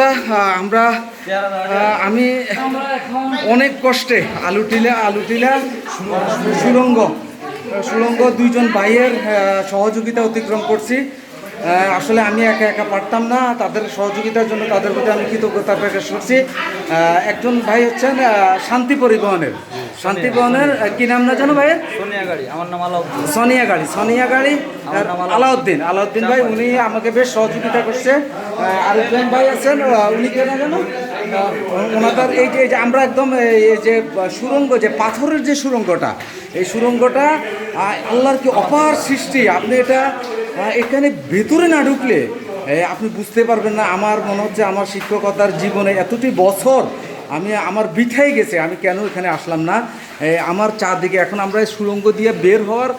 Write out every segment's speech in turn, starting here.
বন্ধুরা আমি অনেক কষ্টে আলুটিলা সুড়ঙ্গ দুইজন ভাইয়ের সহযোগিতা অতিক্রম করছি। আসলে আমি একা একা পারতাম না, তাদের সহযোগিতার জন্য তাদের প্রতি আমি কৃতজ্ঞতা প্রকাশ করছি। একজন ভাই হচ্ছেন শান্তি পরিবহনের কি নাম না জানো ভাইয়ের? সোনিয়া গাড়ি আলাউদ্দিন ভাই, উনি আমাকে বেশ সহযোগিতা করছে। আরেকজন ভাই আছেন, উনি কে না জানো, ওনাদের এই যে আমরা একদম এই যে সুড়ঙ্গ, যে পাথরের যে সুড়ঙ্গটা, এই সুড়ঙ্গটা আল্লাহর কি অপার সৃষ্টি। আপনি এটা এখানে ভেতরে না ঢুকলে আপনি বুঝতে পারবেন না। আমার মনে হচ্ছে আমার শিক্ষকতার জীবনে এতটি বছর আমার বৃথাই গেছে, আমি কেন এখানে আসলাম না। আমার চারদিকে এখন আমরা সুড়ঙ্গ দিয়ে বের হওয়ার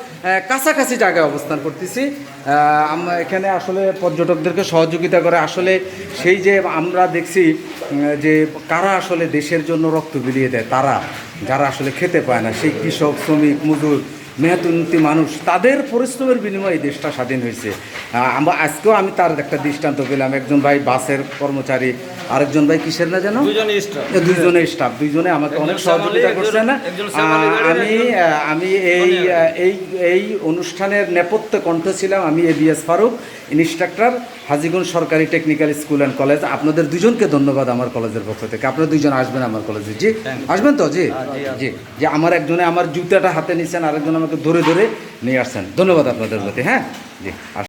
কাছাকাছি জায়গায় অবস্থান করতেছি। আমরা এখানে আসলে পর্যটকদেরকে সহযোগিতা করে, আসলে সেই যে আমরা দেখছি যে কারা আসলে দেশের জন্য রক্ত বিলিয়ে দেয়, তারা যারা আসলে খেতে পায় না, সেই কৃষক, শ্রমিক, মজুর, মেহনতি মানুষ, তাদের পরিশ্রমের বিনিময়ে দেশটা স্বাধীন হয়েছে। আজকেও আমি তার একটা দৃষ্টান্ত পেলাম। একজন ভাই বাসের কর্মচারী, আরেকজন ভাই কিসের না যেন, দুইজনে স্টাফ, দুইজনে আমাকে অনেক সহযোগিতা করছে না। আমি এই অনুষ্ঠানের নেপথ্যে কণ্ঠ ছিলাম আমি, ABS ফারুক, ইনস্ট্রাক্টর, হাজীগঞ্জ সরকারি টেকনিক্যাল স্কুল অ্যান্ড কলেজ। আপনাদের দুজনকে ধন্যবাদ আমার কলেজের পক্ষ থেকে। আপনারা দুইজন আসবেন আমার কলেজে? জি আসবেন তো? জি জি যে আমার একজনে আমার জুতাটা হাতে নিচ্ছেন, আরেকজন আমাকে ধরে নিয়ে আসছেন। ধন্যবাদ আপনাদের প্রতি। হ্যাঁ জি।